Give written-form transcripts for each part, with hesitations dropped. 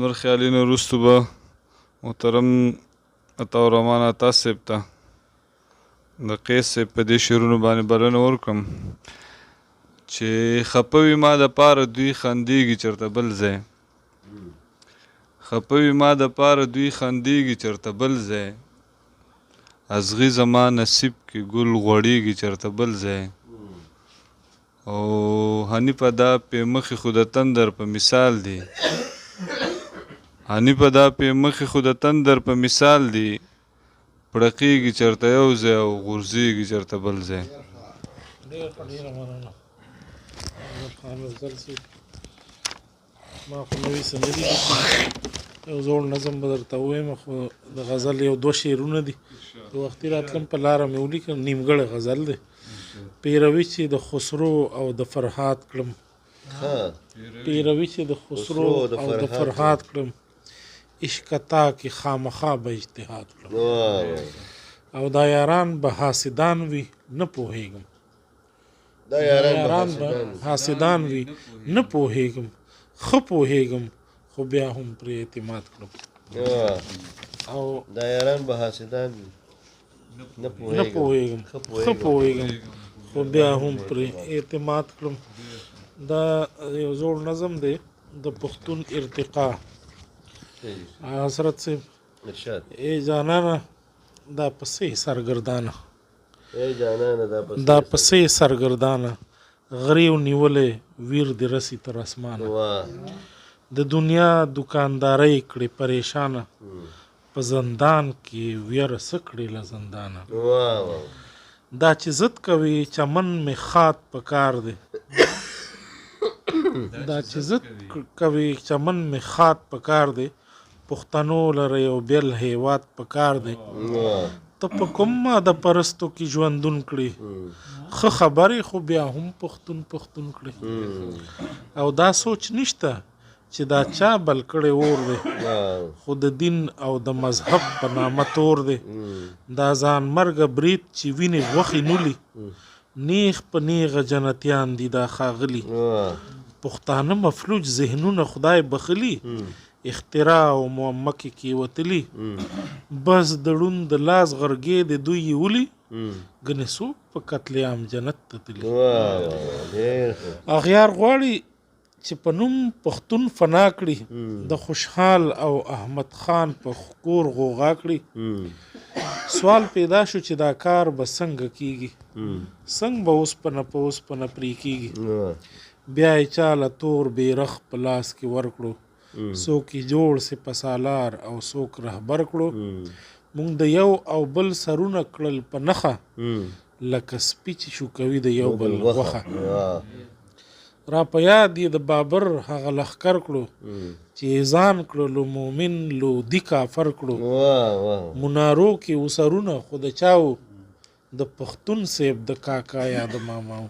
نور خیالونه وروستو به محترم عطاالرحمن عطا صاحب ته د قیس صاحب په دې شعرونو باندې بلنه ورکړم چې خفه وي ما دپاره دوی خندېږي چېرته بل ځای خفه وي ما دپاره دوی خندېږي چېرته بل ځای ازغي زما نصیب کې ګل غوړېږي چېرته بل ځای او حنیفه دا پې مخې خو د تندر په مثال دی حنیفه دا پې مخې خو د تندر په مثال دی پړقېږي چېرته یو ځای او غورځېږي چېرته بل ځای ډېره مننه خان افضل صاحب ما خو نوي څه نه دي یو زوړ نظم به درته ووایم خو د غزل یو دوه شعرونه دي د وختي راتلم په لاره مې ولیکم نیمګړی غزل دی پیروي چې د خسرو او د فرهاد کړم پیروي چې د خسرو او د فرهاد کړم عشقتا کې خامخا به اجتهاد کړم او دا یاران به حاسدان وي نه پوهېږم دا یاران به حاسدان وي نه پوهېږم ښه پوهېږم خو بیا هم پرې اعتماد کړم او دا یاران به حاسدان وي نه پوهېږم ښه پوهېږم خو بیا هم پرې اعتماد کړم دا یو زوړ نظم دی د پښتون ارتقا حضرت صاحب ای جانانه دا پسې سرګردانه دا پسې سرګردانه غریو نیولې ویر د رسی تر اسمانه د دنیا دکاندارۍ کړې پریشانه په زندان کې ویره څه کړې له زندانه دا چې ضد کوي چمن مې خات پکار دی دا چې ضد کوي چمن مې خات پکار دی پښتنو لره یو بېل هیواد پکار دی ته په کوم ماده پرستو کې ژوندون کړي ښه خبرې خو بیا هم پښتون کړي او دا سوچ نشته چې دا چا بل کړی اور دی خو د دین او د مذهب په نامه تور دی دا ځان مرګه برید چې وینې غوښې نولي نیغ په نیغه جنتیان دي دا ښاغلي پښتانه مفلوج ذهنونه خدای بخلي اختراع او معمکې کې وتلي بس د ړوند د لاس غرګې د دوی یې ولي ګنې څوک په قتل عام جنت ته تلي اغیار غواړي چې په نوم پښتون فنا کړي د خوشحال او احمد خان په کور غوغا کړي سوال پیدا شو چې دا کار به څنګه کیږي څنګه به اوسپنه په اوسپنه پرې کیږي بیا یې چاله تور بیرغ په لاس کې ورکړو څوک یې جوړ سپه سالار او څوک رهبر کړو موږ د یو او بل سرونه کړل په نښه لکه سپي چې شو کوي د یو بل غوښه را په یاد یې د بابر هغه لښکر کړو چې ځان کړلو مومن لودي کافر کړو منارو کې وسرونه خو د چاو د پښتون صاحب د کاکا یا د ماماو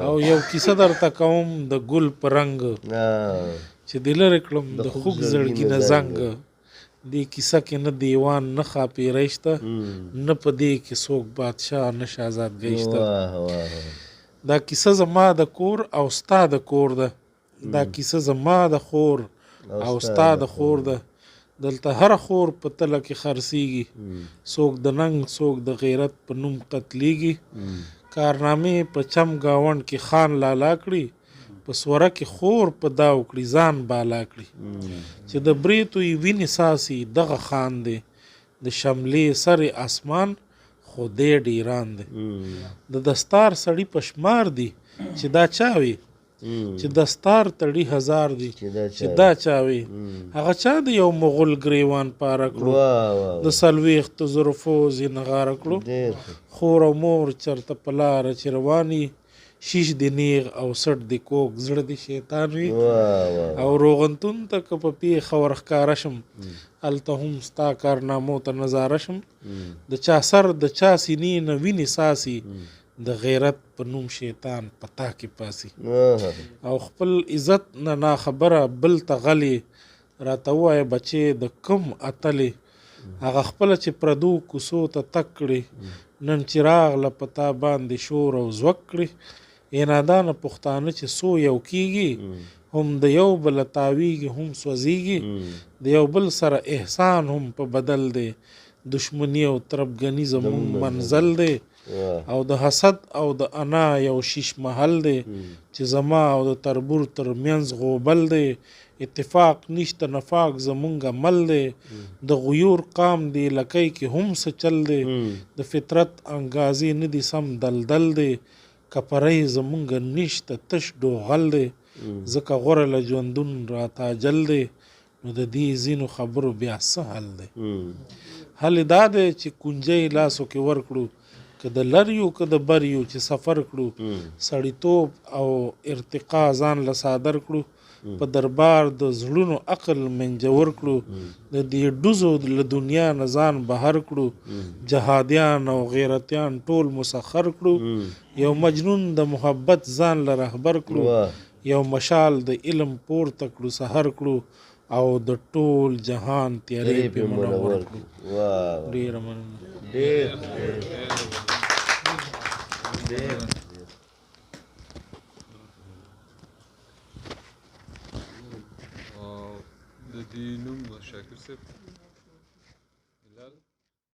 او یو کیسه درته کوم د ګل په رنګ چې د لرې کړم د خوږ زړګي نه زنګ دې کیسه کې نه دیوان نه ښاپیری شته نه په دې کې څوک بادشاه نه شهزادګۍ شته دا کیسه زما د کور او ستا د کور ده دا کیسه زما د خور او ستا د خور ده دلته هر خور په تله کې خرڅیږي څوک د ننګ څوک د غیرت په نوم قتلیږي کارنامې په چم گاونډ کې خان لالا کړي په سوره کې خور په دا وکړي ځان بالا کړي چې د بریتو یې وینې ساسي دغه خان دی د شملې سر اسمان خو دې ډیران دی د دستار سړی پشمار دی چې دا چاوي چې دستار تړي هزار دی چې دا چاوي هغه چا د یو مغول گریوان پاره کړو د څلوېښتو زرو فوز یې نغاره کړو خور او مور چرته په لاره چې رواني شیش دی نیغ او سټ دی کوک زړه دی شیطان وي او روغنتون ته که په پیښه ورښکاره شم هلته هم ستا کارنامو ته نظاره شم د چا سر د چا سینې نه وینې ساسي د غیرت په نوم شیطان پتا کې پاسي او خپل عزت نه ناخبره بل ته غلي راته ووایه بچې د کم اتلې هغه خپله چې پردو کوڅو ته تک کړي نن چې راغله په تا باندې شور او زوک کړي ای نادانه پښتانه چې سو یو کیږي هم د یو بل تاویږي هم سوځيږي د یو بل سره احسان هم په بدل دی دشمنی او تربګنی زمون منزل دی او د حسد او د انا یو شیش محل دی چې زما او د تربور تر منځ غوبل دی اتفاق نشته نفاق زمونږ عمل دی د غیور قام دی لکۍ کې هم څه چل دی د فطرت انګازې نه دي سم دلدل دی کپرۍ زمونږ نشته تش ډوغل دی ځکه غوره له ژوندون راته اجل دی نو د دې ځینو خبرو بیا څه حل دی حل دا دی چې کونجۍ لاسو کې ورکړو که د لر یو که د بر یو چې سفر کړو سړیتوب او ارتقا ځان له صادر کړو په دربار د زړونو عقل منجور کړو د دې ډوزو له دنیا نه ځان بهر کړو جهادیان او غیرتیان ټول مسخر کړو یو مجنون د محبت ځان له رهبر کړو یو مشال د علم پورته کړو سحر کړو او د ټول جهان تیارې په منور کړو ډیر مننه ډیر د دې نوم شاکر صاحب